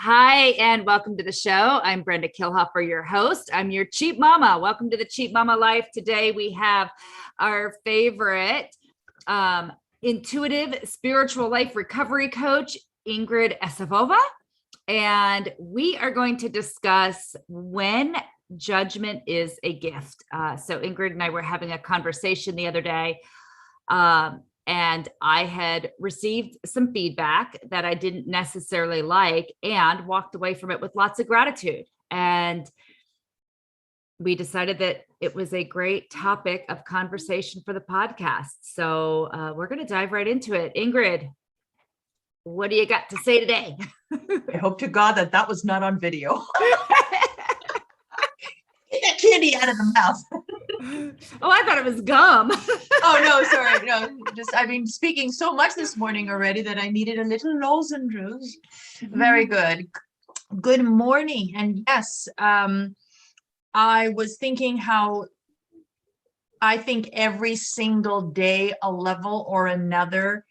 Hi, and welcome to the show. I'm Brenda Kilhoffer, your host. I'm your Cheap Mama. Welcome to the Cheap Mama Life. Today we have our favorite intuitive spiritual life recovery coach, Ingrid Essawova. And we are going to discuss when judgment is a gift. So Ingrid and I were having a conversation the other day. And I had received some feedback that I didn't necessarily like and walked away from it with lots of gratitude. And we decided that it was a great topic of conversation for the podcast. So we're going to dive right into it. Ingrid, what do you got to say today? I hope to God that was not on video. Get that candy out of the mouth. Oh, I thought it was gum. Oh, no, sorry. No, I've been speaking so much this morning already that I needed a little lozenge. Very good. Good morning. And yes, I was thinking how I think every single day, a level or another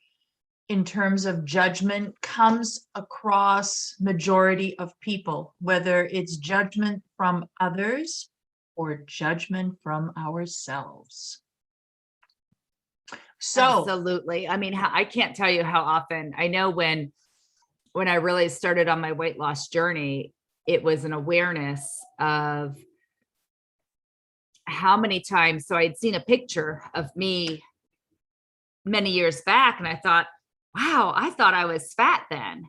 in terms of judgment comes across majority of people, whether it's judgment from others or judgment from ourselves. So absolutely. I mean, I can't tell you how often. I know when I really started on my weight loss journey, it was an awareness of how many times. So I'd seen a picture of me many years back and I thought, wow, I thought I was fat then.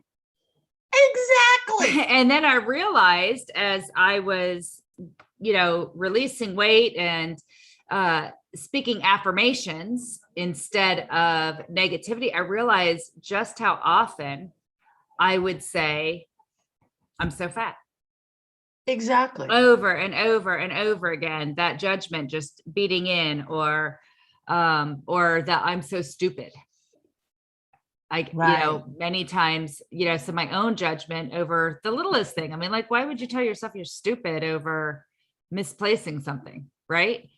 Exactly. And then I realized as I was, releasing weight and speaking affirmations instead of negativity, I realized just how often I would say, I'm so fat. Exactly. Over and over and over again, that judgment just beating in, or that I'm so stupid. Many times, so my own judgment over the littlest thing. I mean, like, why would you tell yourself you're stupid over misplacing something, right?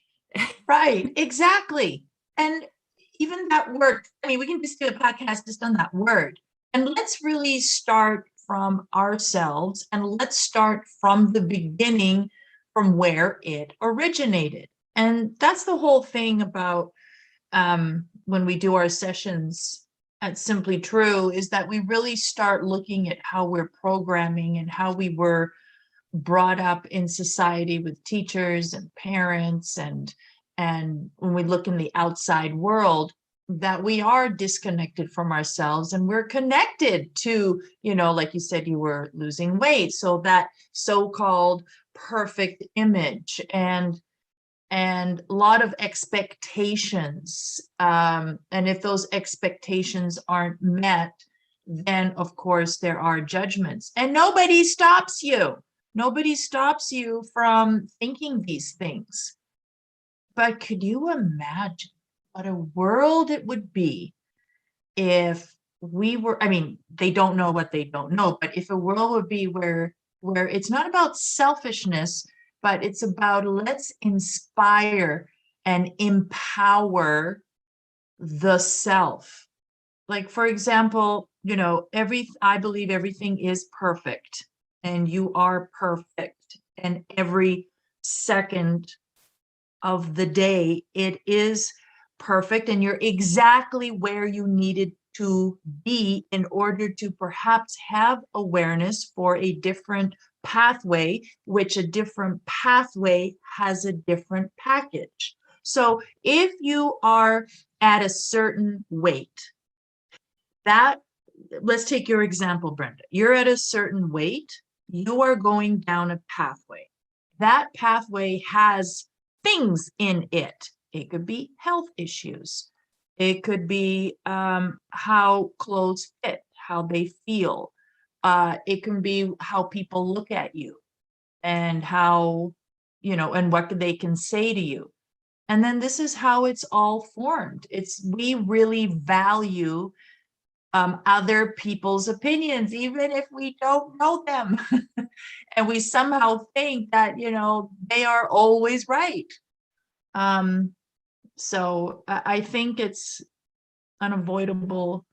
Right, exactly. And even that word, I mean, we can just do a podcast just on that word. And let's really start from ourselves and let's start from the beginning, from where it originated. And that's the whole thing about when we do our sessions at Simply True, is that we really start looking at how we're programming and how we were brought up in society with teachers and parents, and when we look in the outside world, that we are disconnected from ourselves and we're connected to, like you said, you were losing weight, so that so-called perfect image and a lot of expectations, and if those expectations aren't met, then of course there are judgments, and nobody stops you from thinking these things. But could you imagine what a world it would be if we were, I mean, they don't know what they don't know, but if a world would be where it's not about selfishness, but it's about let's inspire and empower the self. Like, for example, I believe everything is perfect and you are perfect. And every second of the day, it is perfect. And you're exactly where you needed to be in order to perhaps have awareness for a different pathway, which a different pathway has a different package. So if you are at a certain weight, let's take your example, Brenda. You're at a certain weight, you are going down a pathway. That pathway has things in it. It could be health issues. It could be how clothes fit, how they feel. It can be how people look at you and how, and what they can say to you. And then this is how it's all formed. We really value other people's opinions, even if we don't know them. And we somehow think that, they are always right. So I think it's unavoidable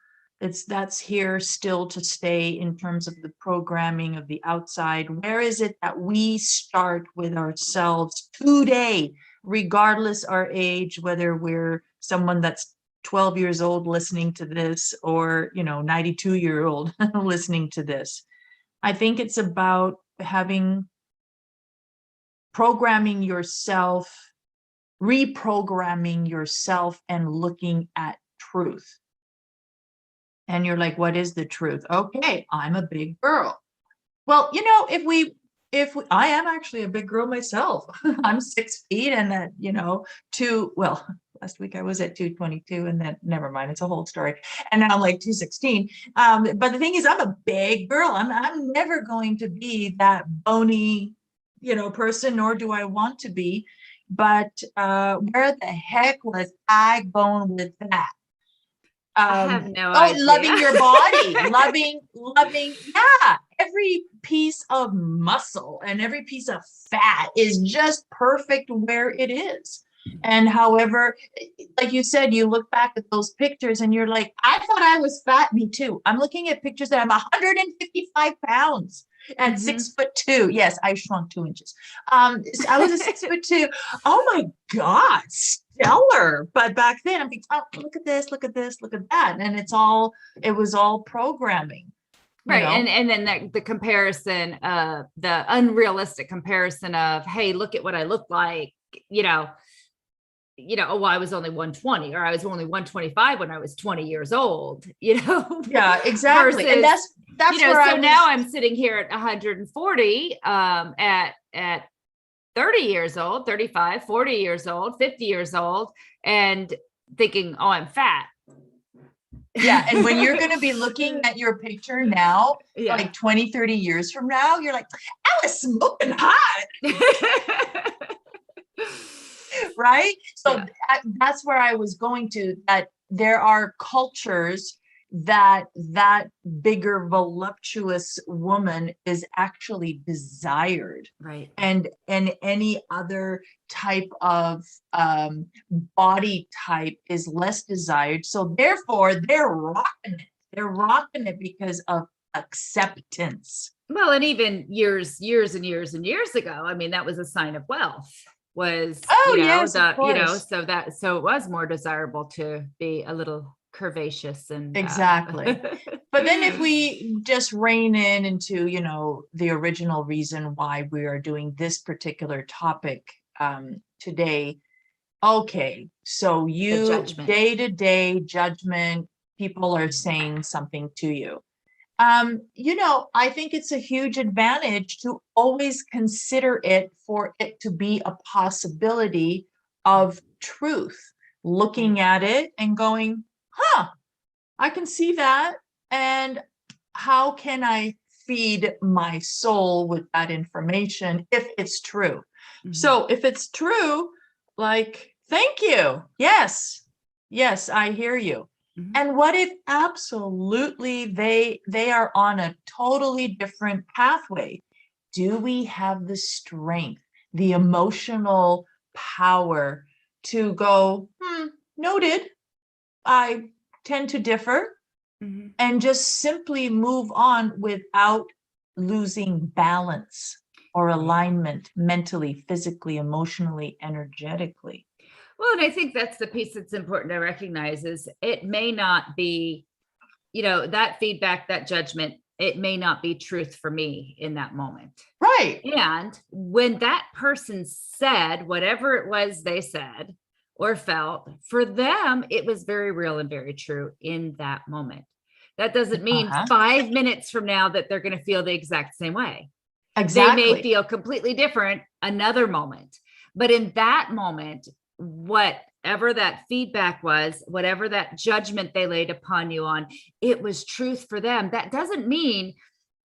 That's here still to stay in terms of the programming of the outside. Where is it that we start with ourselves today, regardless our age, whether we're someone that's 12 years old listening to this, or 92-year-old listening to this? I think it's about programming yourself, reprogramming yourself, and looking at truth. And you're like, what is the truth? Okay, I'm a big girl. Well, I am actually a big girl myself. I'm 6 feet and last week I was at 222, and then never mind, it's a whole story. And now I'm like 216. But the thing is, I'm a big girl. I'm never going to be that bony, person, nor do I want to be. But where the heck was I going with that? I have no idea. Loving your body, loving, yeah, every piece of muscle and every piece of fat is just perfect where it is. And however, like you said, you look back at those pictures and you're like, I thought I was fat. Me too. I'm looking at pictures that I'm 155 pounds and 6'2". Yes, I shrunk 2 inches. So I was a 6'2". Oh my God, stellar. But back then I'm thinking, oh, look at this, look at this, look at that. And it was all programming. Right. And then the comparison, the unrealistic comparison of, hey, look at what I look like, well, I was only 120, or I was only 125 when I was 20 years old, Yeah, exactly. Versus, and that's where so now I'm sitting here at 140, at 30 years old, 35, 40 years old, 50 years old, and thinking, oh, I'm fat. Yeah. And when you're going to be looking at your picture now, like 20, 30 years from now, you're like, I was smoking hot. Right. So that's where I was going to, that there are cultures that bigger, voluptuous woman is actually desired. Right. And any other type of body type is less desired. So therefore they're rocking it. They're rocking it because of acceptance. Well, and even years and years and years ago, I mean, that was a sign of wealth. So it was more desirable to be a little curvaceous and exactly. But then if we just rein into the original reason why we are doing this particular topic today. Okay, so you day-to-day judgment, people are saying something to you. I think it's a huge advantage to always consider it, for it to be a possibility of truth, looking at it and going, I can see that. And how can I feed my soul with that information if it's true? Mm-hmm. So if it's true, like, thank you. Yes, I hear you. Mm-hmm. And what if absolutely they are on a totally different pathway? Do we have the strength, the emotional power to go, noted, I tend to differ, and just simply move on without losing balance or alignment mentally, physically, emotionally, energetically? Well, and I think that's the piece that's important to recognize is it may not be, that feedback, that judgment, it may not be truth for me in that moment. Right. And when that person said whatever it was they said or felt, for them, it was very real and very true in that moment. That doesn't mean 5 minutes from now that they're going to feel the exact same way. Exactly. They may feel completely different another moment. But in that moment, whatever that feedback was, whatever that judgment they laid upon you on, it was truth for them. That doesn't mean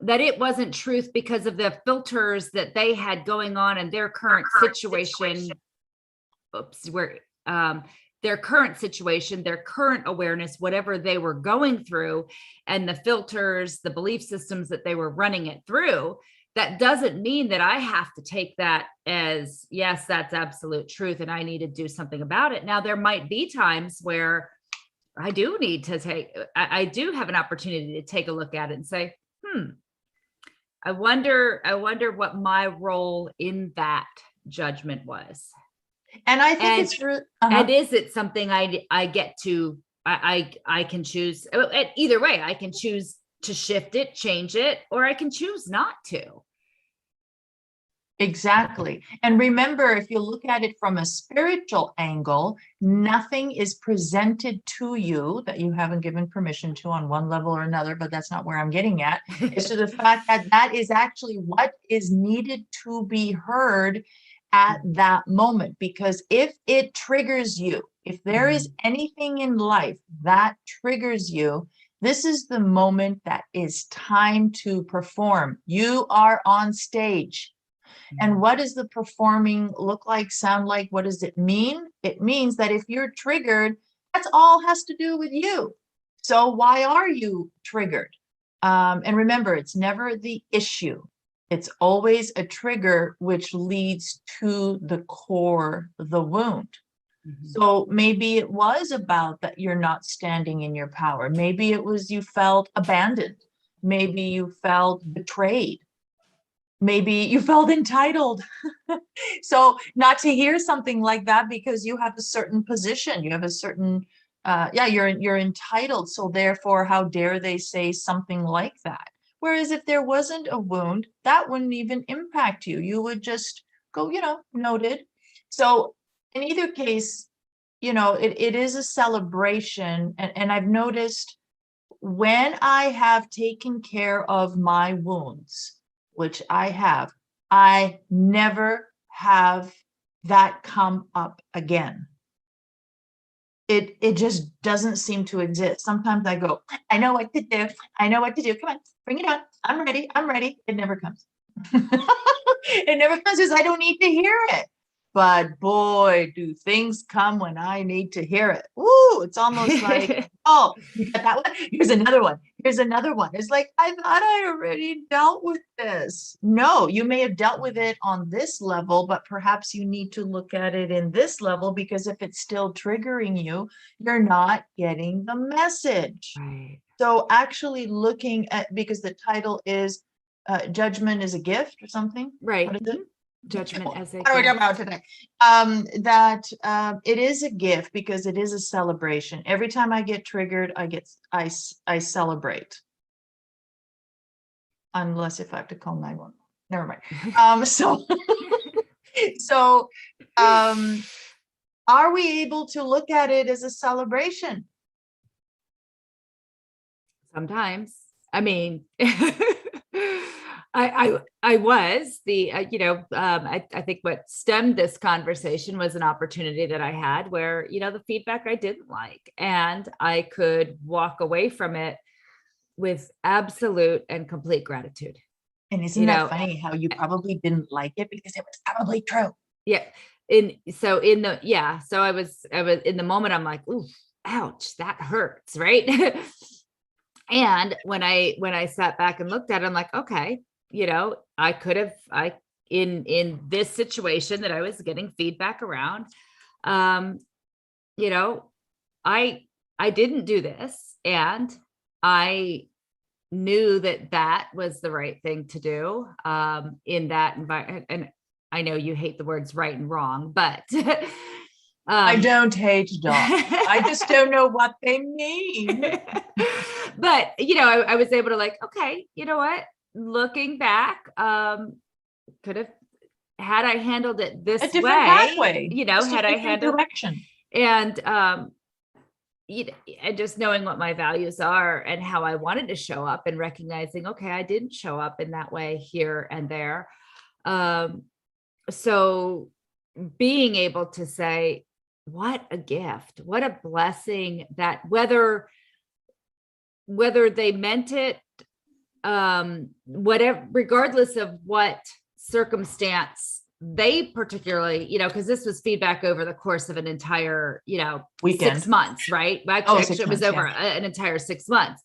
that it wasn't truth because of the filters that they had going on in their current situation. Their current situation, their current awareness, whatever they were going through, and the filters, the belief systems that they were running it through. That doesn't mean that I have to take that as, yes, that's absolute truth, and I need to do something about it. Now, there might be times where, I do need to I do have an opportunity to take a look at it and say, I wonder what my role in that judgment was. And I think And, it's really, and is it something I get to, I can choose either way. I can choose to shift it, change it, or I can choose not to. exactly. And remember, if you look at it from a spiritual angle, nothing is presented to you that you haven't given permission to on one level or another, but that's not where I'm getting at. It's to the fact that that is actually what is needed to be heard at that moment. Because if it triggers you, if there is anything in life that triggers you, this is the moment that is time to perform. You are on stage. And what does the performing look like, sound like? What does it mean? It means that if you're triggered, that's all has to do with you. So why are you triggered? And remember, it's never the issue. It's always a trigger which leads to the core, the wound. So maybe it was about that you're not standing in your power. Maybe it was you felt abandoned. Maybe you felt betrayed. Maybe you felt entitled. So not to hear something like that because you have a certain position, you have a certain, you're entitled. So therefore, how dare they say something like that? Whereas if there wasn't a wound, that wouldn't even impact you. You would just go, noted. So in either case, it is a celebration. And I've noticed when I have taken care of my wounds, which I never have that come up again. It just doesn't seem to exist. Sometimes I go, I know what to do. I know what to do. Come on, bring it on. I'm ready. I'm ready. It never comes. It never comes because I don't need to hear it. But boy, do things come when I need to hear it. Ooh, it's almost like, oh, you got that one? Here's another one. Here's another one. It's like, I thought I already dealt with this. No, you may have dealt with it on this level, but perhaps you need to look at it in this level, because if it's still triggering you, you're not getting the message. Right. So actually looking at, because the title is Judgment is a Gift or something. Right. What is it? Judgment as a What are we talking gift. about today? That it is a gift because it is a celebration. Every time I get triggered, I celebrate. Unless if I have to call 911. Never mind. So are we able to look at it as a celebration? Sometimes. I mean, I was the I think what stemmed this conversation was an opportunity that I had where the feedback I didn't like, and I could walk away from it with absolute and complete gratitude. And isn't that funny how you probably didn't like it because it was probably true? Yeah. So I was in the moment, I'm like, ooh, ouch, that hurts, right? And when I sat back and looked at it, I'm like, okay, I could have, in this situation that I was getting feedback around, I didn't do this, and I knew that was the right thing to do, in that environment. And I know you hate the words right and wrong, but I don't hate dogs. I just don't know what they mean. But I was able to okay, you know what? Looking back, could have, had I handled it this a different way, pathway, had I handled direction, and and just knowing what my values are and how I wanted to show up, and recognizing, okay, I didn't show up in that way here and there. So being able to say, what a gift, what a blessing, that whether they meant it, whatever, regardless of what circumstance they particularly, because this was feedback over the course of an entire, weekend. 6 months, right? Actually, it was over an entire 6 months.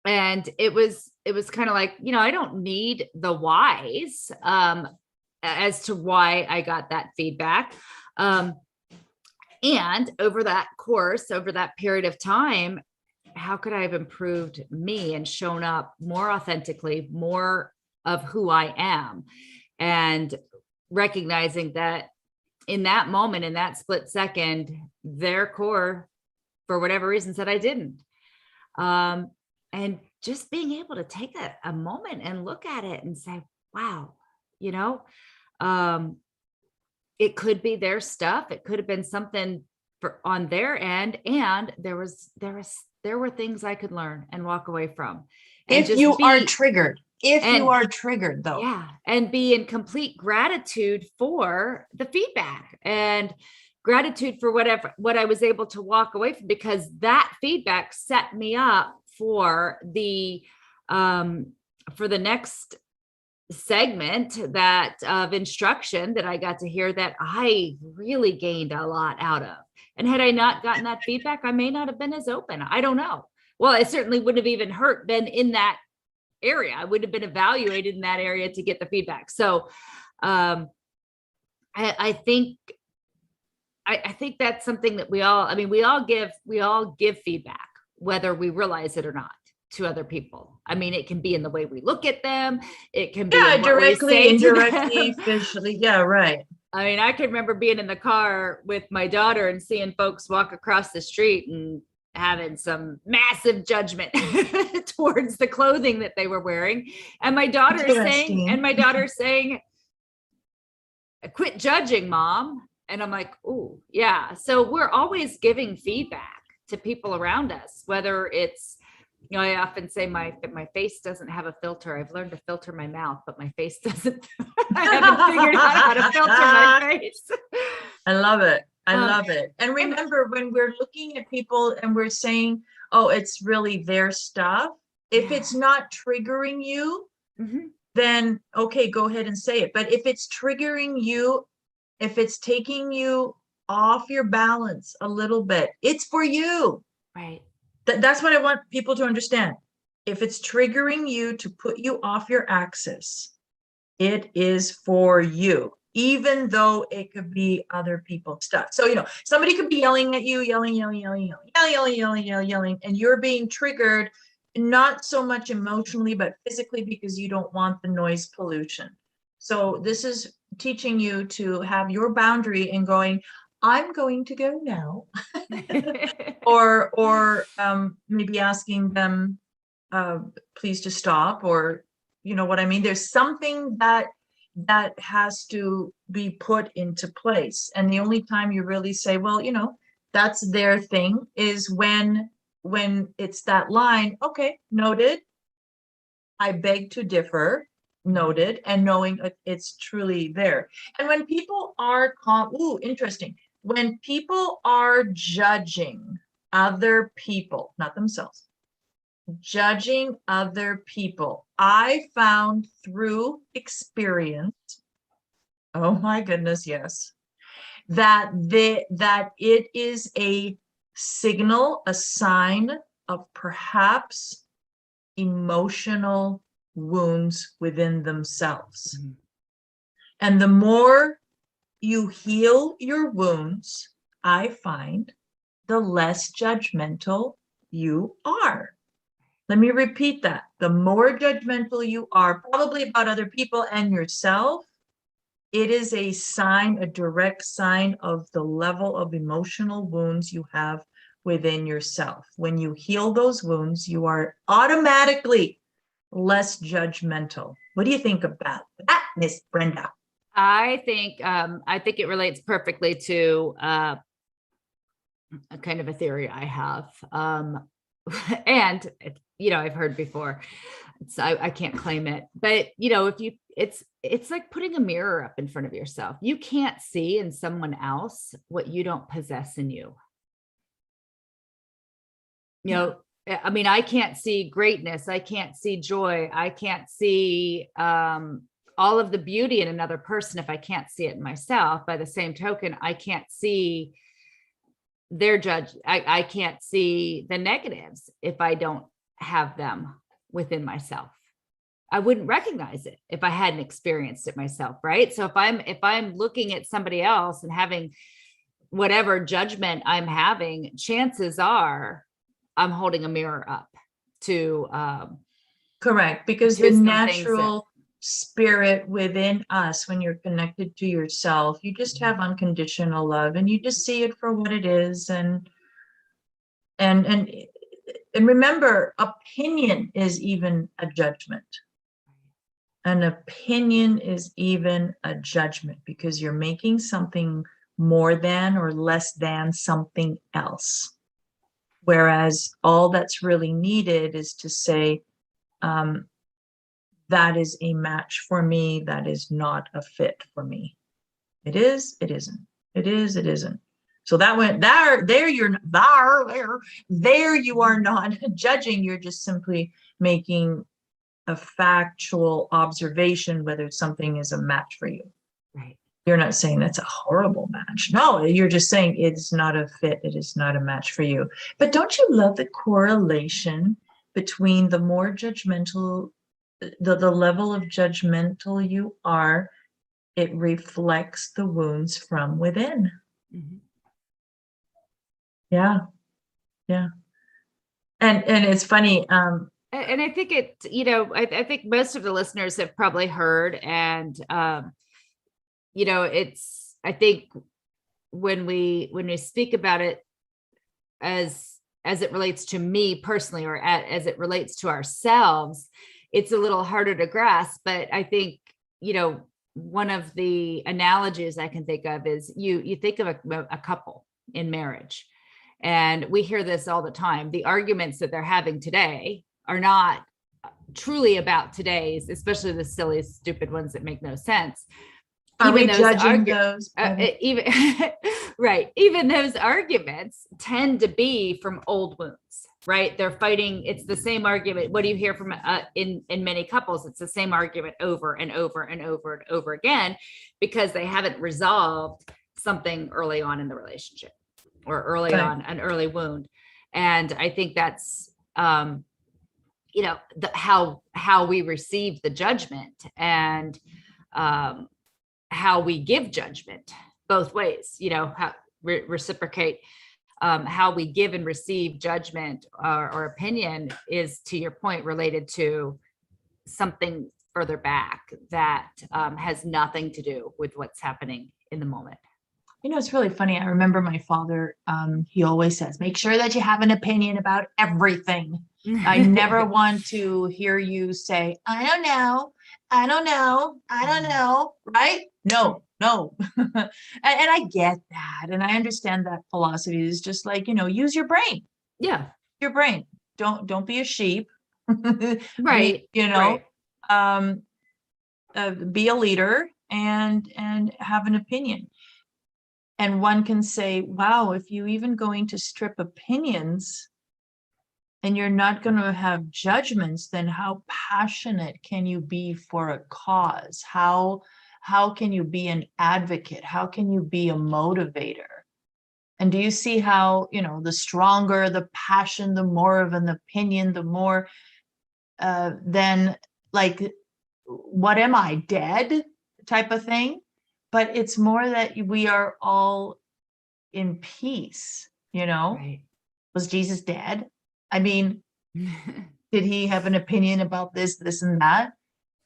And it was kind of like, I don't need the whys as to why I got that feedback. And over that course, over that period of time, how could I have improved me and shown up more authentically, more of who I am? And recognizing that in that moment, in that split second, their core, for whatever reason, said I didn't. And just being able to take a moment and look at it and say, wow, you know, it could be their stuff. It could have been something on their end. And there were things I could learn and walk away from. And if you are triggered, though. Yeah. And be in complete gratitude for the feedback and gratitude for what I was able to walk away from, because that feedback set me up for the next segment of instruction that I got to hear that I really gained a lot out of. And had I not gotten that feedback, I may not have been as open. I don't know. Well, it certainly wouldn't have even been in that area. I would have been evaluated in that area to get the feedback. So I think that's something that we all give feedback, whether we realize it or not, to other people. I mean, it can be in the way we look at them. It can be directly, indirectly, visually. Yeah, right. I mean, I can remember being in the car with my daughter and seeing folks walk across the street and having some massive judgment towards the clothing that they were wearing. And my daughter saying, quit judging, Mom. And I'm like, oh, yeah. So we're always giving feedback to people around us, whether it's, I often say my face doesn't have a filter. I've learned to filter my mouth, but my face doesn't. I haven't figured out how to filter my face. I love it. I love it. And remember, when we're looking at people and we're saying, oh, it's really their stuff, if it's not triggering you, then okay, go ahead and say it. But if it's triggering you, if it's taking you off your balance a little bit, it's for you. Right. That's what I want people to understand. If it's triggering you to put you off your axis, it is for you, even though it could be other people's stuff. So, somebody could be yelling at you, yelling, and you're being triggered, not so much emotionally, but physically, because you don't want the noise pollution. So this is teaching you to have your boundary and going, I'm going to go now. or maybe asking them, please to stop, or what I mean? There's something that has to be put into place. And the only time you really say, well, that's their thing, is when it's that line, okay, noted. I beg to differ, noted, and knowing it's truly there. And when people are interesting. When people are judging other people, not themselves, judging other people, I found through experience, oh my goodness, yes, that it is a signal, a sign of perhaps emotional wounds within themselves. Mm-hmm. And the more you heal your wounds, I find, the less judgmental you are. Let me repeat that. The more judgmental you are, probably about other people and yourself, it is a sign, a direct sign of the level of emotional wounds you have within yourself. When you heal those wounds, you are automatically less judgmental. What do you think about that, Miss Brenda? I think it relates perfectly to a kind of a theory I have. And I've heard before, I can't claim it, but it's like putting a mirror up in front of yourself. You can't see in someone else what you don't possess in you. I mean, I can't see greatness. I can't see joy. I can't see, all of the beauty in another person if I can't see it in myself. By the same token, I can't see their I can't see the negatives if I don't have them within myself. I wouldn't recognize it if I hadn't experienced it myself, right? So if I'm looking at somebody else and having whatever judgment I'm having, chances are I'm holding a mirror up to Correct, because to the some things that, natural spirit within us, when you're connected to yourself, you just have unconditional love and you just see it for what it is. And and remember, opinion is even a judgment. An opinion is even a judgment because you're making something more than or less than something else. Whereas all that's really needed is to say, that is a match for me, that is not a fit for me. It is, it isn't. It is, it isn't. So that went there you're there you are not judging, you're just simply making a factual observation whether something is a match for you. right. You're not saying that's a horrible match. No, you're just saying it's not a fit, it is not a match for you. But don't you love the correlation between the more judgmental, the level of judgmental you are, it reflects the wounds from within. Mm-hmm. Yeah, yeah. And it's funny. And I think it, I think most of the listeners have probably heard, and it's, I think when we speak about it as it relates to me personally, or as it relates to ourselves, it's a little harder to grasp. But I think, one of the analogies I can think of is you think of a couple in marriage, and we hear this all the time. The arguments that they're having today are not truly about today's, especially the silly, stupid ones that make no sense. Are we judging those? Even right. Even those arguments tend to be from old wounds, right? They're fighting. It's the same argument. What do you hear from in many couples? It's the same argument over and over and over and over again, because they haven't resolved something early on in the relationship, or early on an early wound. And I think that's how we receive the judgment, and how we give judgment both ways, how reciprocate, how we give and receive judgment or opinion is, to your point, related to something further back that has nothing to do with what's happening in the moment. It's really funny. I remember my father, he always says, make sure that you have an opinion about everything. I never want to hear you say, I don't know, right? No. And I get that. And I understand that philosophy is just like, use your brain. Yeah. Your brain. Don't be a sheep. Right. Be a leader and have an opinion. And one can say, wow, if you even going to strip opinions and you're not going to have judgments, then how passionate can you be for a cause? How can you be an advocate? How can you be a motivator? And do you see how, the stronger the passion, the more of an opinion, the more then like, what am I, dead type of thing? But it's more that we are all in peace, Right. Was Jesus dead? I mean, did he have an opinion about this and that?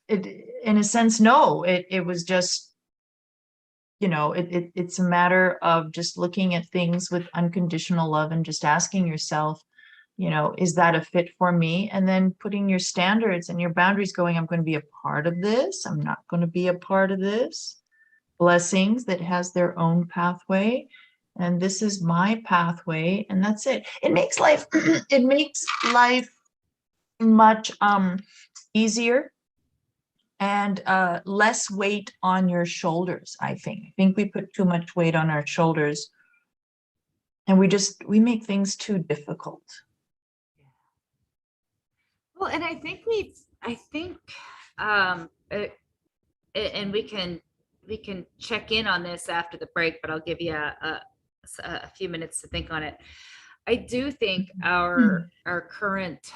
In a sense, no, it was just, it's a matter of just looking at things with unconditional love and just asking yourself, is that a fit for me? And then putting your standards and your boundaries, going, I'm going to be a part of this. I'm not going to be a part of this. Blessings that has their own pathway, and this is my pathway, and that's it. It makes life much easier, and less weight on your shoulders. I think we put too much weight on our shoulders, and we make things too difficult. Well, and I think and we can check in on this after the break, but I'll give you a few minutes to think on it. I do think our current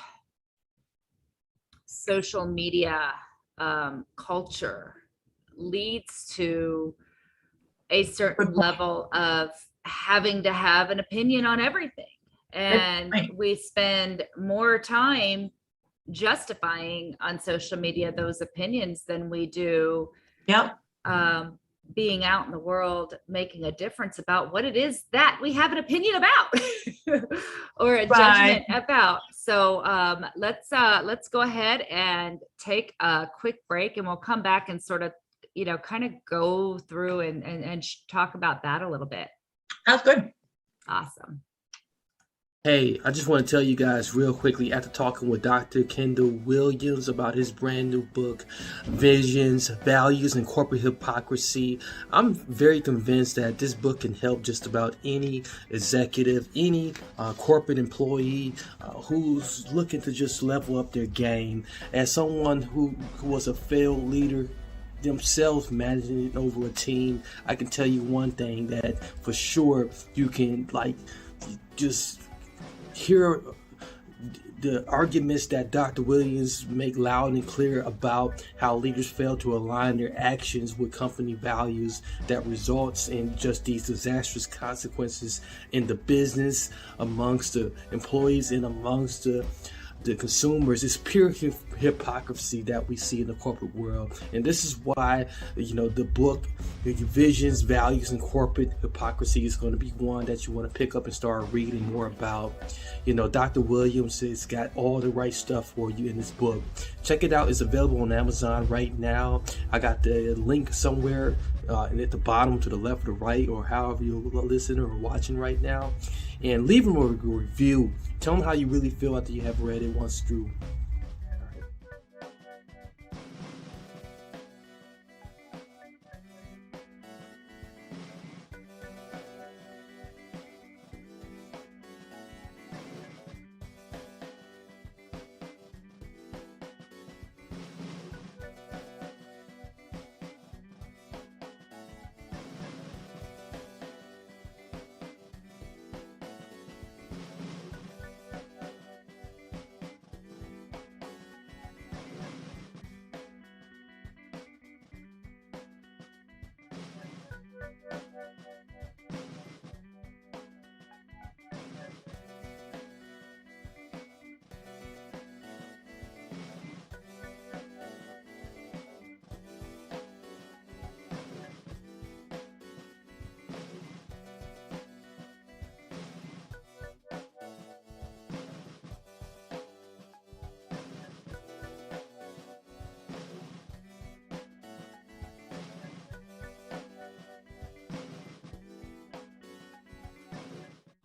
social media culture leads to a certain level of having to have an opinion on everything. And Right. we spend more time justifying on social media those opinions than we do Yep. being out in the world making a difference about what it is that we have an opinion about or a judgment about. So let's go ahead and take a quick break, and we'll come back and sort of, kind of go through and talk about that a little bit. That's good. Awesome. Hey, I just want to tell you guys real quickly, after talking with Dr. Kendall Williams about his brand new book, Visions, Values, and Corporate Hypocrisy, I'm very convinced that this book can help just about any executive, any corporate employee who's looking to just level up their game. As someone who was a failed leader themselves, managing over a team, I can tell you one thing, that for sure you can just hear the arguments that Dr. Williams make loud and clear about how leaders fail to align their actions with company values that results in just these disastrous consequences in the business, amongst the employees, and amongst the consumers. It's pure hypocrisy that we see in the corporate world. And this is why, the book, Visions, Values, and Corporate Hypocrisy is going to be one that you want to pick up and start reading more about. Dr. Williams has got all the right stuff for you in this book. Check it out. It's available on Amazon right now. I got the link somewhere and at the bottom to the left or the right, or however you're listening or watching right now. And leave them a review. Tell them how you really feel after you have read it once through.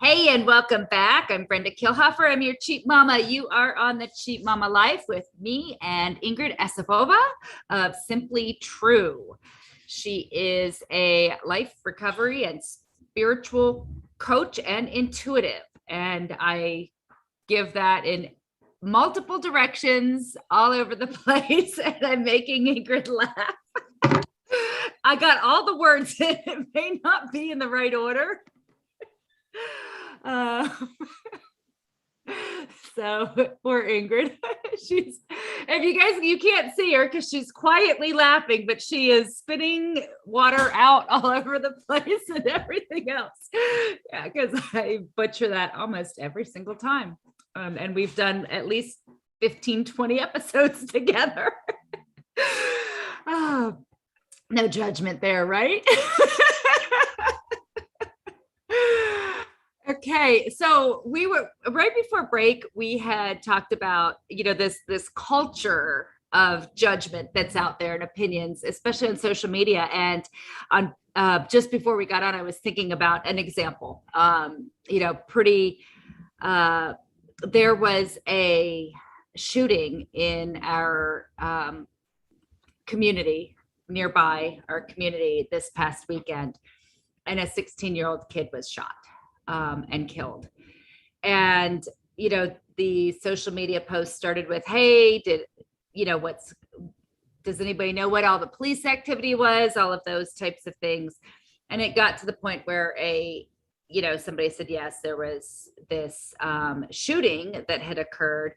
Hey, and welcome back. I'm Brenda Kilhoffer. I'm your Cheap Mama. You are on the Cheap Mama Life with me and Ingrid Essawova of Simply True. She is a life recovery and spiritual coach and intuitive. And I give that in multiple directions all over the place. And I'm making Ingrid laugh. I got all the words in. It may not be in the right order. So poor Ingrid, you can't see her because she's quietly laughing, but she is spitting water out all over the place and everything else. Yeah, because I butcher that almost every single time. And we've done at least 15, 20 episodes together. Oh, no judgment there, right? Okay, so we were right before break, we had talked about, this culture of judgment that's out there and opinions, especially on social media. And on just before we got on, I was thinking about an example. There was a shooting in our community, nearby our community, this past weekend, and a 16-year-old kid was shot and killed. And, the social media post started with, hey, does anybody know what all the police activity was? All of those types of things. And it got to the point where somebody said, yes, there was this shooting that had occurred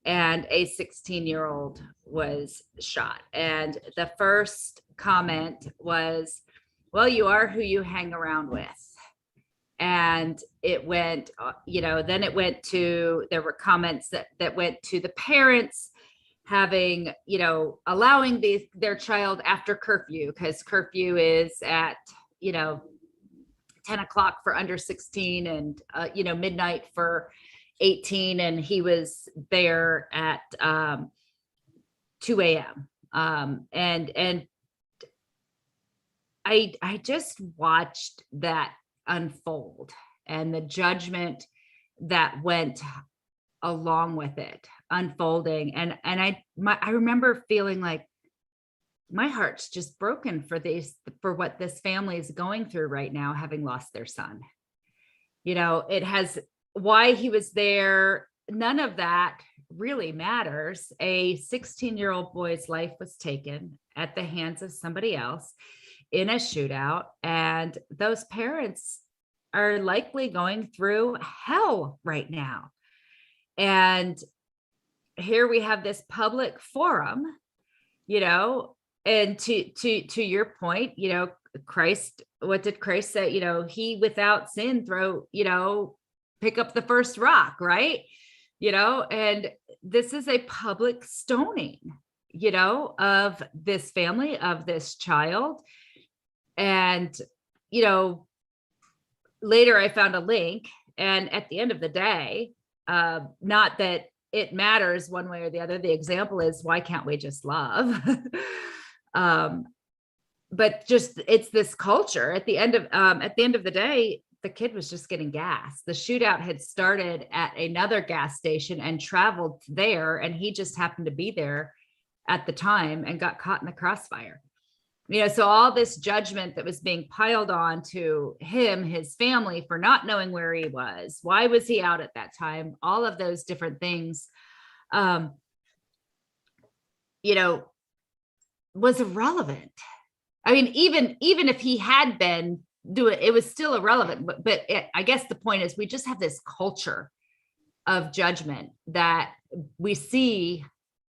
and a 16-year-old was shot. And the first comment was, well, you are who you hang around with. And it went, then it went to, there were comments that went to the parents having, allowing their child after curfew, because curfew is at, 10 o'clock for under 16 and, midnight for 18. And he was there at 2 a.m. And I just watched that unfold and the judgment that went along with it unfolding. And I remember feeling like my heart's just broken for what this family is going through right now, having lost their son. It has, why he was there, none of that really matters. A 16-year-old boy's life was taken at the hands of somebody else in a shootout, and those parents are likely going through hell right now. And here we have this public forum, and to your point, Christ, what did Christ say? He without sin pick up the first rock, right? And this is a public stoning, of this family, of this child. And, later I found a link, and at the end of the day, not that it matters one way or the other. The example is, why can't we just love? But just, it's this culture at the end of the day, the kid was just getting gas. The shootout had started at another gas station and traveled there. And he just happened to be there at the time and got caught in the crossfire. So all this judgment that was being piled on to him, his family, for not knowing where he was, why was he out at that time? All of those different things, was irrelevant. I mean, even if he had been doing it, was still irrelevant. But I guess the point is, we just have this culture of judgment that we see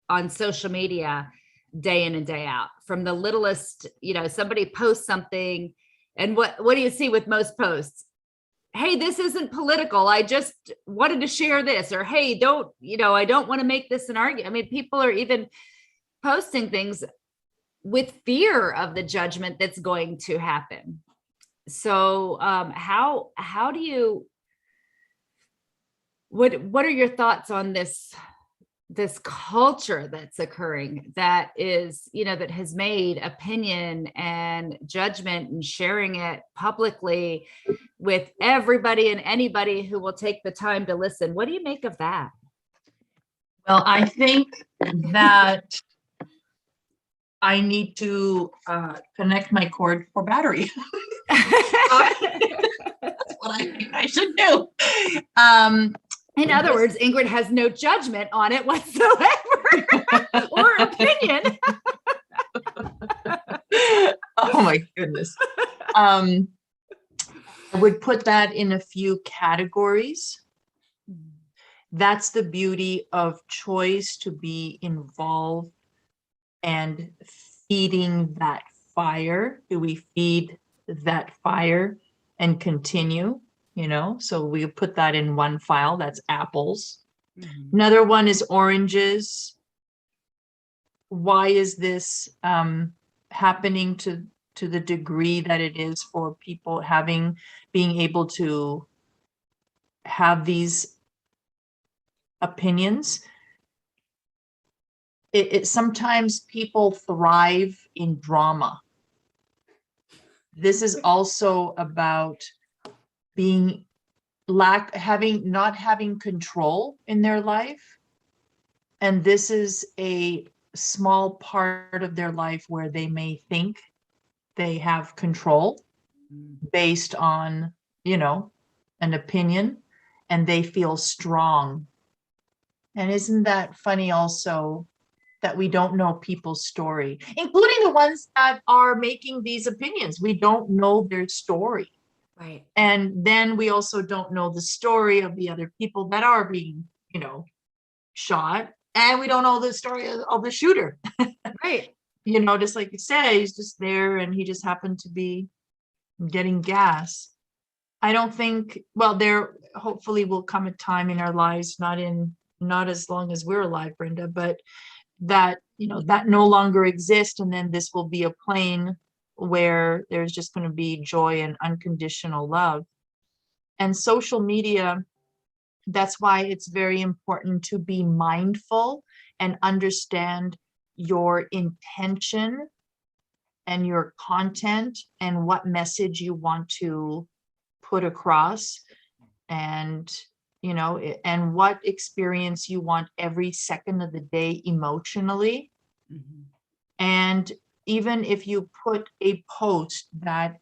on social media day in and day out. From the littlest, somebody posts something, and what do you see with most posts? Hey, this isn't political, I just wanted to share this. Or, hey, I don't want to make this an argument. I mean, people are even posting things with fear of the judgment that's going to happen. So how do you, what are your thoughts on this culture that's occurring, that is, that has made opinion and judgment and sharing it publicly with everybody and anybody who will take the time to listen? What do you make of that? Well, I think that I need to connect my cord for battery. That's what I think I should do. In other words, Ingrid has no judgment on it whatsoever or opinion. Oh my goodness. I would put that in a few categories. That's the beauty of choice, to be involved and feeding that fire. Do we feed that fire and continue? So we put that in one file. That's apples. Mm-hmm. Another one is oranges. Why is this happening to the degree that it is for people being able to have these opinions? It sometimes people thrive in drama. This is also about not having control in their life. And this is a small part of their life where they may think they have control based on, an opinion, and they feel strong. And isn't that funny also, that we don't know people's story, including the ones that are making these opinions? We don't know their story. Right. And then we also don't know the story of the other people that are being, shot. And we don't know the story of the shooter. Right. Just like you say, he's just there and he just happened to be getting gas. I don't think, well, there hopefully will come a time in our lives, not as long as we're alive, Brenda, but that, that no longer exists. And then this will be a plane where there's just going to be joy and unconditional love. And social media, that's why it's very important to be mindful and understand your intention and your content and what message you want to put across, and and what experience you want every second of the day emotionally. Mhm. And even if you put a post that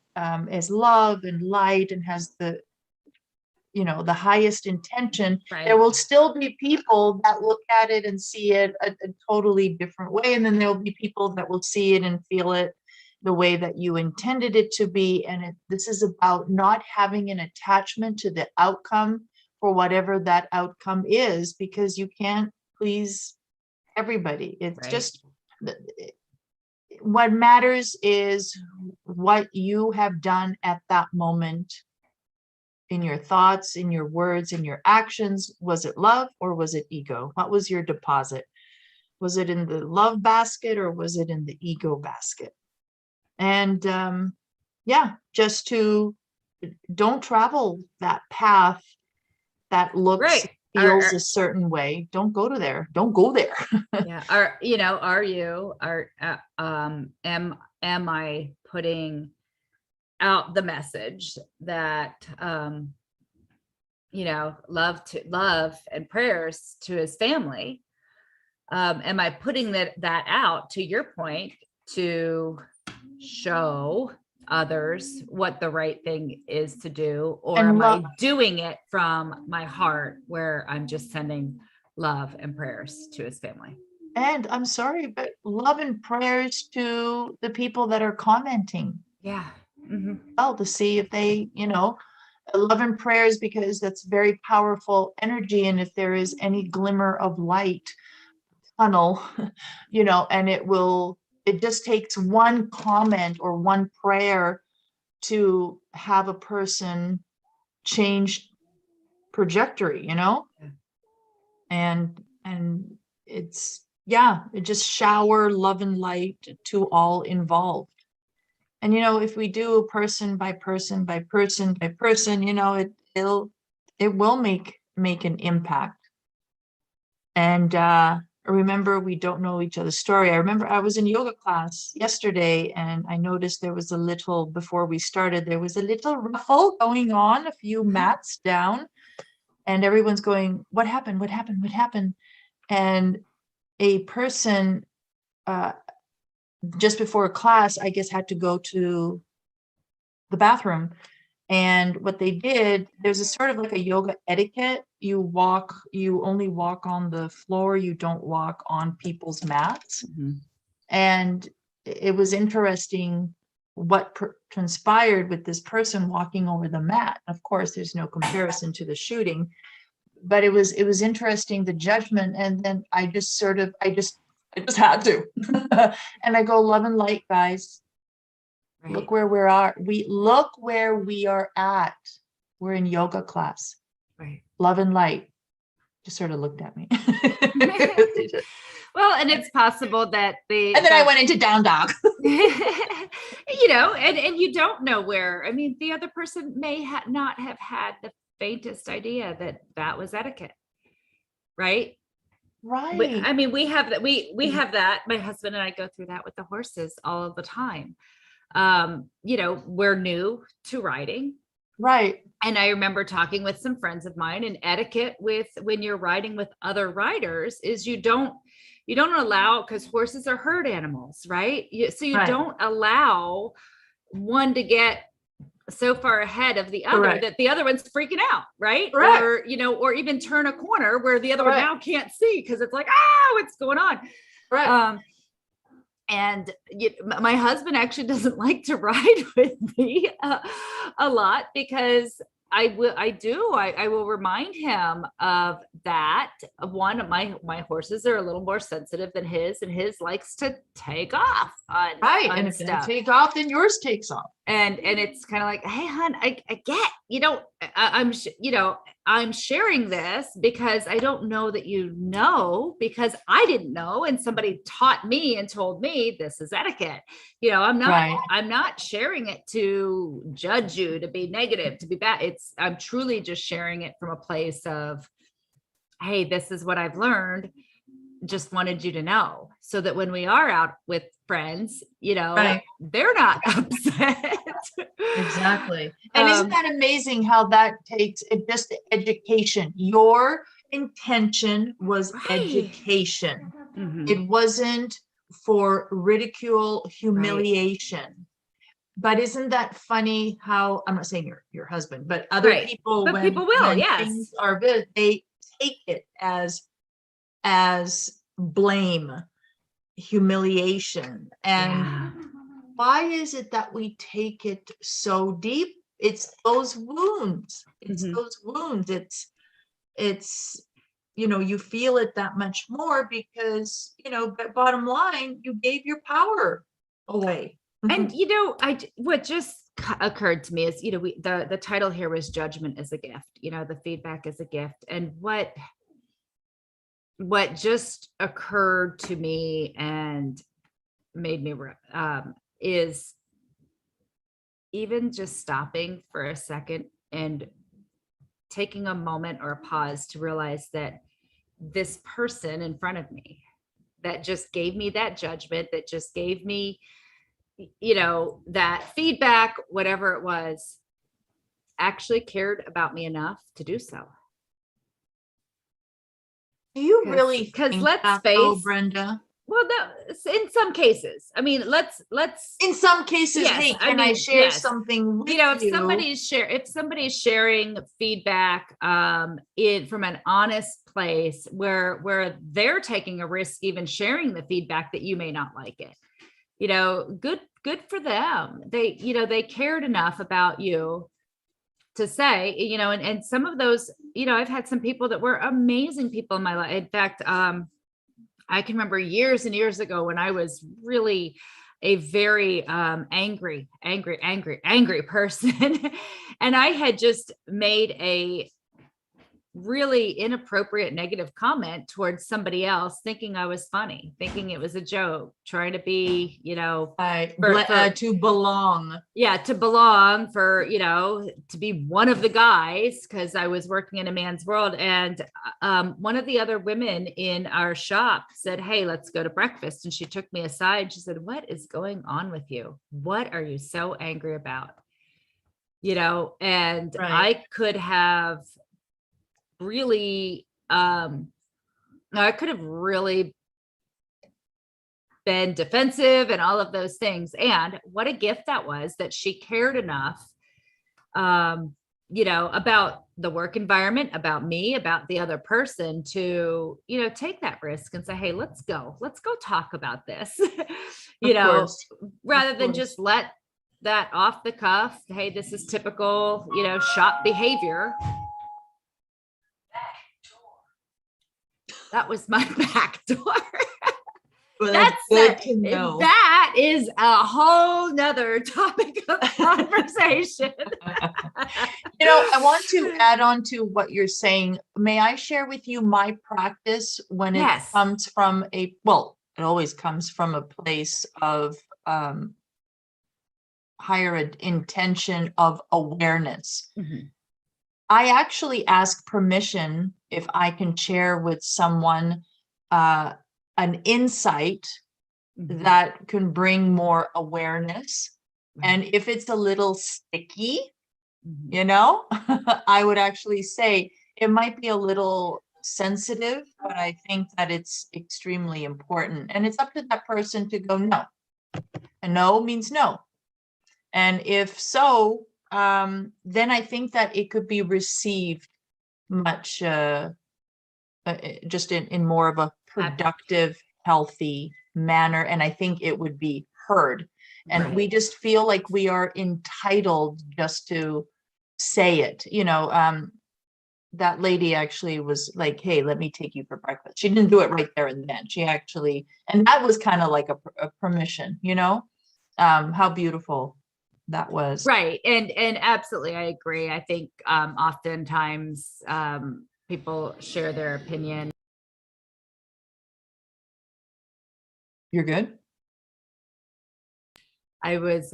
is love and light and has the highest intention, Right. there will still be people that look at it and see it a totally different way. And then there'll be people that will see it and feel it the way that you intended it to be. And this is about not having an attachment to the outcome for whatever that outcome is, because you can't please everybody. It's Right. just what matters is what you have done at that moment, in your thoughts, in your words, in your actions. Was it love or was it ego? What was your deposit? Was it in the love basket or was it in the ego basket? And just don't travel that path that looks, Right. feels a certain way. Don't go to there. Don't go there. Yeah. Am I putting out the message that, love and prayers to his family? Am I putting that out, to your point, to show others what the right thing is to do? Or And am I doing it from my heart, where I'm just sending love and prayers to his family? And I'm sorry, but love and prayers to the people that are commenting. Yeah. Mm-hmm. Well, to see if they, love and prayers, because that's very powerful energy. And if there is any glimmer of light, tunnel, and it just takes one comment or one prayer to have a person change trajectory, and it's, it just shower love and light to all involved. And if we do person by person by person by person, it will make an impact. And remember, we don't know each other's story. I remember I was in yoga class yesterday, and I noticed before we started, there was a little ruffle going on a few mats down, and everyone's going, what happened? What happened? What happened? And a person, just before class, I guess, had to go to the bathroom. And what they did, there's a sort of like a yoga etiquette. You only walk on the floor. You don't walk on people's mats. Mm-hmm. And it was interesting what transpired with this person walking over the mat. Of course, there's no comparison to the shooting, but it was interesting, the judgment. And then I just had to, and I go, love and light, guys. Right. Look where we are at. We're in yoga class. Right. Love and light. Just sort of looked at me. Well, and it's possible that and then I went into down dog. And you don't know where. I mean, the other person may not have had the faintest idea that was etiquette. Right. Right. We have that. We have that. My husband and I go through that with the horses all of the time. We're new to riding. Right. And I remember talking with some friends of mine, and etiquette when you're riding with other riders is you don't allow, because horses are herd animals, right? So you don't allow one to get so far ahead of the other that the other one's freaking out, right? Or even turn a corner where the other one now can't see, because it's like, what's going on? Right. And my husband actually doesn't like to ride with me a lot, because I will remind him of that. One of my horses are a little more sensitive than his, and his likes to take off on, Right. on And if they stuff. take off, then yours takes off. And it's kind of like, hey, hon, I get, I'm sharing this because I don't know that because I didn't know, and somebody taught me and told me this is etiquette. Right. I'm not sharing it to judge you, to be negative, to be bad. I'm truly just sharing it from a place of, hey, this is what I've learned. Just wanted you to know, so that when we are out with friends, Right. they're not upset. Exactly. And isn't that amazing how that takes it, just education? Your intention was Right. education. Mhm. It wasn't for ridicule, humiliation. But isn't that funny how, I'm not saying your husband, but other Right. people, But people will, yes. things are good, they take it as blame, humiliation. And Yeah. why is it that we take it so deep? It's those wounds. It's Mhm. those wounds. It's you feel it that much more because, but bottom line, you gave your power away. And what just occurred to me is, the title here was Judgment is a Gift. The feedback is a gift. And what just occurred to me and made me is even just stopping for a second and taking a moment or a pause to realize that this person in front of me that just gave me that judgment, that just gave me, that feedback, whatever it was, actually cared about me enough to do so. Do you really Because think let's that, face, though, Brenda? Well, no, in some cases, I mean, let's In some cases, yes, hey, can I share yes. something with If somebody's sharing feedback in from an honest place where they're taking a risk, even sharing the feedback that you may not like it, good for them. They cared enough about you to say, and some of those, I've had some people that were amazing people in my life. In fact, I can remember years and years ago when I was really a very angry person. And I had just made a really inappropriate negative comment towards somebody else, thinking I was funny, thinking it was a joke, trying to be, to belong. Yeah, to belong, to be one of the guys, because I was working in a man's world. And one of the other women in our shop said, hey, let's go to breakfast. And she took me aside. She said, what is going on with you? What are you so angry about? And Right. I could have really, I could have really been defensive and all of those things. And what a gift that was, that she cared enough, about the work environment, about me, about the other person to, take that risk and say, hey, let's go talk about this, rather than just let that off the cuff. Hey, this is typical, shop behavior. That was my back door. Well, that's good to know. That is a whole nother topic of conversation. I want to add on to what you're saying. May I share with you my practice when it comes from it always comes from a place of higher intention of awareness. Mm-hmm. I actually ask permission if I can share with someone an insight mm-hmm. that can bring more awareness. Mm-hmm. And if it's a little sticky, mm-hmm. I would actually say it might be a little sensitive, but I think that it's extremely important. And it's up to that person to go no. A no means no. And if so, then I think that it could be received much just in more of a productive, healthy manner. And I think it would be heard. And we just feel like we are entitled just to say it. That lady actually was like, hey, let me take you for breakfast. She didn't do it right there and then. She actually, and that was kind of like a permission, how beautiful that was. Right. And absolutely, I agree. I think oftentimes people share their opinion. You're good? I was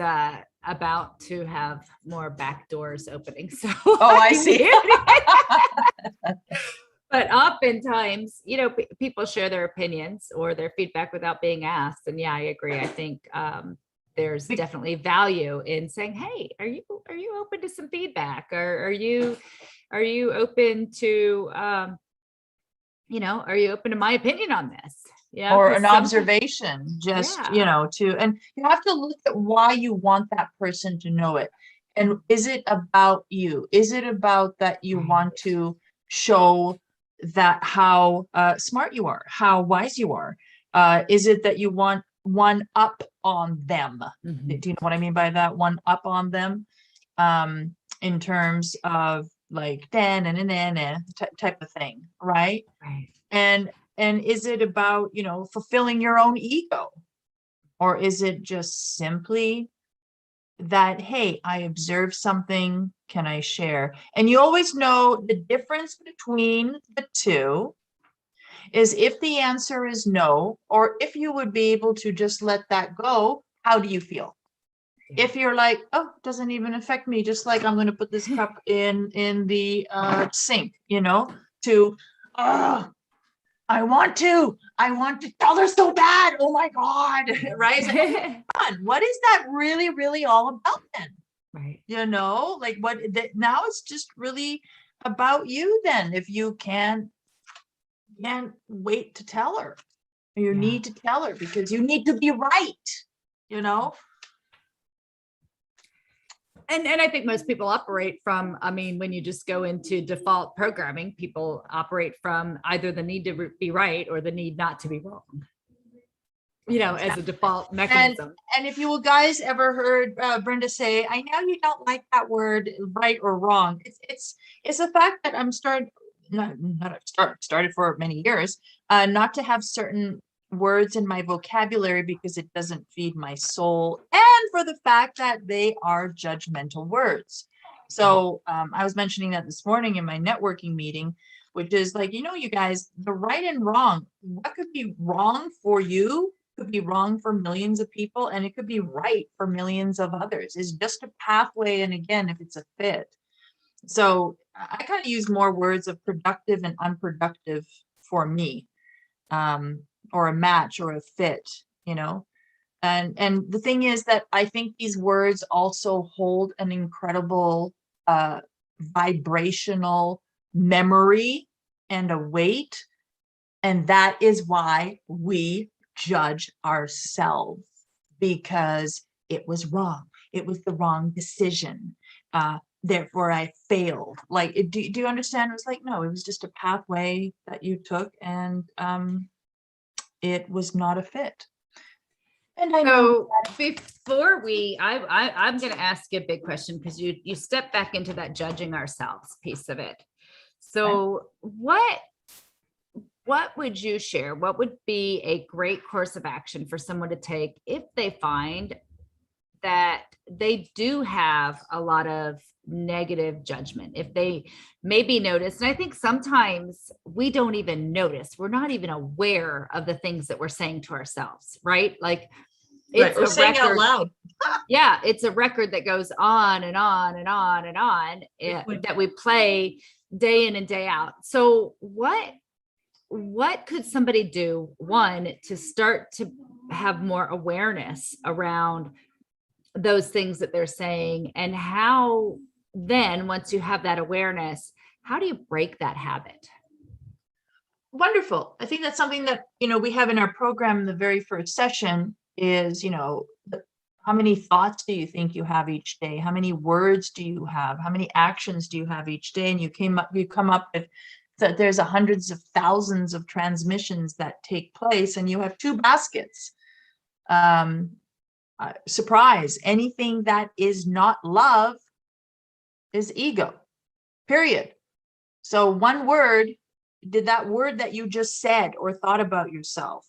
about to have more back doors opening. So I see. But oftentimes, people share their opinions or their feedback without being asked. And yeah, I agree. I think there's definitely value in saying, hey, are you open to some feedback? Or are you open to are you open to my opinion on this? Yeah. Or an observation, just, Yeah. and you have to look at why you want that person to know it. And is it about you? Is it about that you want to show that how smart you are, how wise you are? Is it that you want one up on them? Mhm. Do you know what I mean by that? One up on them, in terms of like type of thing, right? Right. And is it about, fulfilling your own ego? Or is it just simply that, hey, I observed something, can I share? And you always know the difference between the two is if the answer is no, or if you would be able to just let that go, how do you feel? Yeah. If you're like, oh, it doesn't even affect me, just like I'm going to put this cup in the sink, to, I want to tell her so bad. Oh my God. Right. It's like, okay, what is that really, really all about then? Right. Like now it's just really about you then. If you can't wait to tell her, you need to tell her because you need to be right, And I think most people operate from, when you just go into default programming, people operate from either the need to be right or the need not to be wrong, as a default mechanism. And if you guys ever heard Brenda say, I know you don't like that word right or wrong. It's the fact that I'm started for many years, not to have certain words in my vocabulary because it doesn't feed my soul, and for the fact that they are judgmental words. So I was mentioning that this morning in my networking meeting, which is like, you guys, the right and wrong, what could be wrong for you could be wrong for millions of people, and it could be right for millions of others. It's just a pathway, and again, if it's a fit. So I kind of use more words of productive and unproductive for me, or a match or a fit, and the thing is that I think these words also hold an incredible vibrational memory and a weight, and that is why we judge ourselves, because it was wrong. It was the wrong decision. Therefore, I failed. Like, do you understand? It was like, no, it was just a pathway that you took, and it was not a fit. And I know. So before I'm going to ask you a big question, because you step back into that judging ourselves piece of it. So what would you share? What would be a great course of action for someone to take if they find that they do have a lot of negative judgment, if they maybe notice? And I think sometimes we don't even notice, we're not even aware of the things that we're saying to ourselves, right? Like, it's or saying out loud. Yeah, it's a record that goes on and on and on and on, that we play day in and day out. So what could somebody do, one, to start to have more awareness around those things that they're saying, and how then, once you have that awareness, how do you break that habit? Wonderful. I think that's something that, we have in our program in the very first session is, how many thoughts do you think you have each day? How many words do you have? How many actions do you have each day? And you come up with that there's hundreds of thousands of transmissions that take place, and you have two baskets. Surprise, anything that is not love is ego, period. So one word, did that word that you just said or thought about yourself,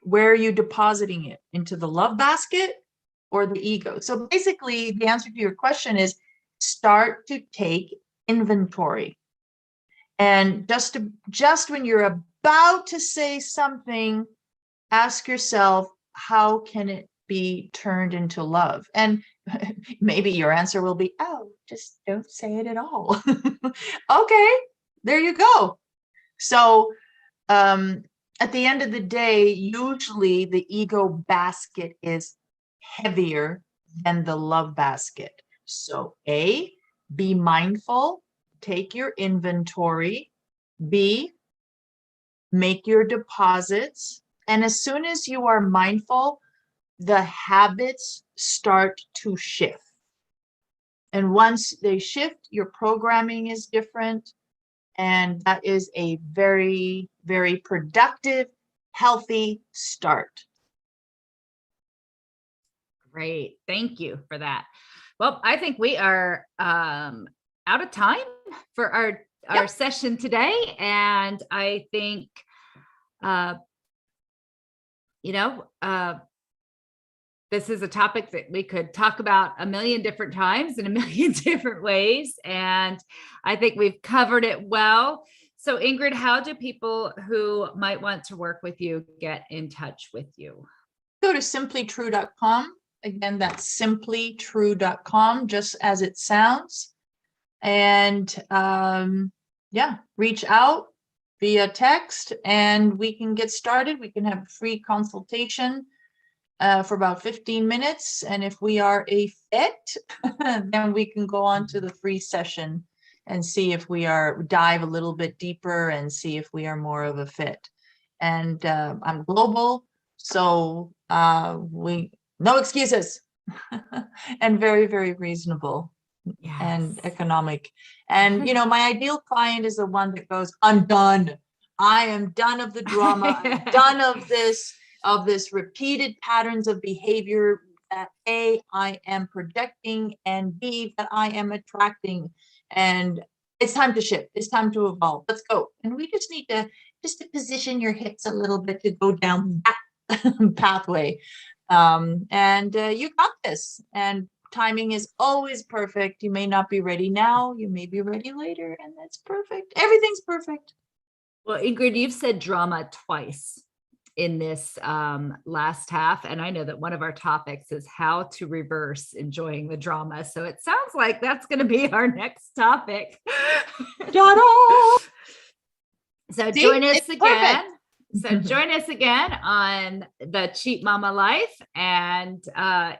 where are you depositing it? Into the love basket or the ego? So basically, the answer to your question is start to take inventory. And just when you're about to say something, ask yourself, how can it be turned into love? And maybe your answer will be, oh, just don't say it at all. Okay, there you go. So at the end of the day, usually the ego basket is heavier than the love basket. So A, be mindful, take your inventory. B, make your deposits. And as soon as you are mindful, the habits start to shift. And once they shift, your programming is different. And that is a very, very productive, healthy start. Great. Thank you for that. Well, I think we are out of time for our session today. And I think, this is a topic that we could talk about a million different times in a million different ways. And I think we've covered it well. So Ingrid, how do people who might want to work with you get in touch with you? Go to simplytrue.com. Again, that's simplytrue.com, just as it sounds. And reach out via text and we can get started. We can have a free consultation for about 15 minutes. And if we are a fit, then we can go on to the free session and see if we dive a little bit deeper and see if we are more of a fit. And I'm global, so no excuses and very, very reasonable. Yes. And economic. And, my ideal client is the one that goes, I'm done. I am done of the drama. I'm done of this repeated patterns of behavior that A, I am projecting, and B, that I am attracting. And it's time to shift. It's time to evolve. Let's go. And we just need to position your hips a little bit to go down that pathway. And you got this. And timing is always perfect. You may not be ready now. You may be ready later, and that's perfect. Everything's perfect. Well, Ingrid, you've said drama twice in this last half. And I know that one of our topics is how to reverse enjoying the drama. So it sounds like that's going to be our next topic. So join us again. Perfect. So join us again on the Cheap Mama Life. And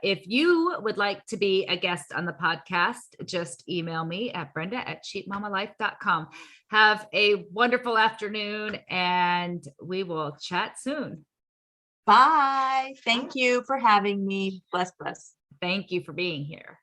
if you would like to be a guest on the podcast, just email me at brenda@cheapmamalife.com. Have a wonderful afternoon and we will chat soon. Bye. Thank you for having me. Bless, bless. Thank you for being here.